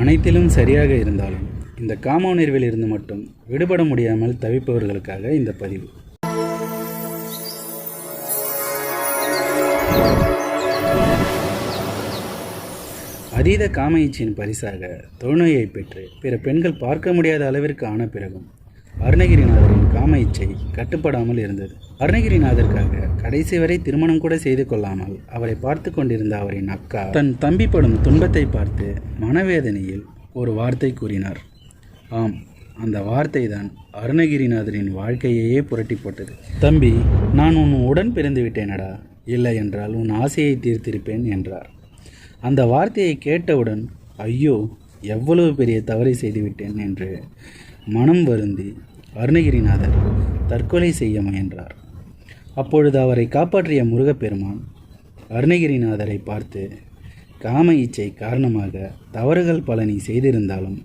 அனைத்திலும் சரியாக இருந்தாலும் இந்த காம உணர்வில் இருந்து மட்டும் விடுபட முடியாமல் தவிப்பவர்களுக்காக இந்த பதிவு. அதீத காம இச்சையின் பரிசாக தொழுநோயை பெற்று பிற பெண்கள் பார்க்க முடியாத அளவிற்கு ஆன பிறகும் அருணகிரிநாதரின் காம இச்சை கட்டுப்படாமல் இருந்தது. அருணகிரிநாதருக்காக கடைசி வரை திருமணம் கூட செய்து கொள்ளாமல் அவரை பார்த்து கொண்டிருந்த அவரின் அக்கா தன் தம்பி படும் துன்பத்தை பார்த்து மனவேதனையில் ஒரு வார்த்தை கூறினார். ஆம், அந்த வார்த்தை தான் அருணகிரிநாதரின் வாழ்க்கையையே புரட்டி போட்டது. தம்பி, நான் உன் உடன் பிறந்து விட்டேனடா, இல்லை என்றால் உன் ஆசையை தீர்த்திருப்பேன் என்றார். அந்த வார்த்தையை கேட்டவுடன் ஐயோ, எவ்வளவு பெரிய தவறை செய்துவிட்டேன் என்று மனம் வருந்தி அருணகிரிநாதர் தற்கொலை செய்ய முயன்றார். அப்பொழுது அவரை காப்பாற்றிய முருகப்பெருமான் அருணகிரிநாதரை பார்த்து, காம இச்சை காரணமாக தவறுகள் பல நீ செய்திருந்தாலும்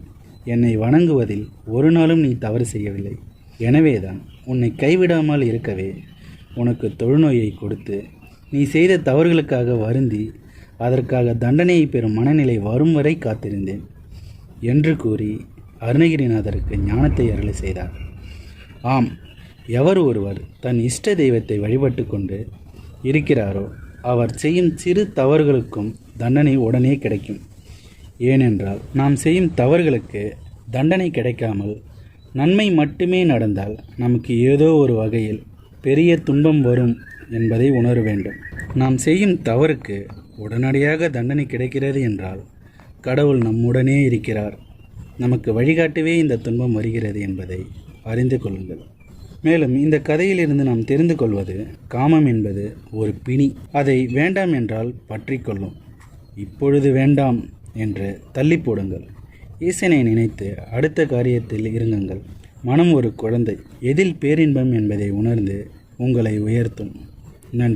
என்னை வணங்குவதில் ஒரு நாளும் நீ தவறு செய்யவில்லை. எனவேதான் உன்னை கைவிடாமல் இருக்கவே உனக்கு தொழுநோயை கொடுத்து நீ செய்த தவறுகளுக்காக வருந்தி அதற்காக தண்டனையை பெறும் மனநிலை வரும் வரை காத்திருந்தேன் என்று கூறி அருணகிரிநாதருக்கு ஞானத்தை அருளை செய்தார். ஆம், எவர் ஒருவர் தன் இஷ்ட தெய்வத்தை வழிபட்டு கொண்டு இருக்கிறாரோ அவர் செய்யும் சிறு தவறுகளுக்கும் தண்டனை உடனே கிடைக்கும். ஏனென்றால் நாம் செய்யும் தவறுகளுக்கு தண்டனை கிடைக்காமல் நன்மை மட்டுமே நடந்தால் நமக்கு ஏதோ ஒரு வகையில் பெரிய துன்பம் வரும் என்பதை உணர வேண்டும். நாம் செய்யும் தவறுக்கு உடனடியாக தண்டனை கிடைக்கிறது என்றால் கடவுள் நம்முடனே இருக்கிறார், நமக்கு வழிகாட்டவே இந்த துன்பம் வருகிறது என்பதை அறிந்து கொள்ளுங்கள். மேலும் இந்த கதையிலிருந்து நாம் தெரிந்து கொள்வது, காமம் என்பது ஒரு பிணி. அதை வேண்டாம் என்றால் பற்றி கொள்ளும். இப்பொழுது வேண்டாம் என்று தள்ளி போடுங்கள். ஈசனை நினைத்து அடுத்த காரியத்தில் இருங்குங்கள். மனம் ஒரு குழந்தை, எதில் பேரின்பம் என்பதை உணர்ந்து உங்களை உயர்த்தும். நன்றி.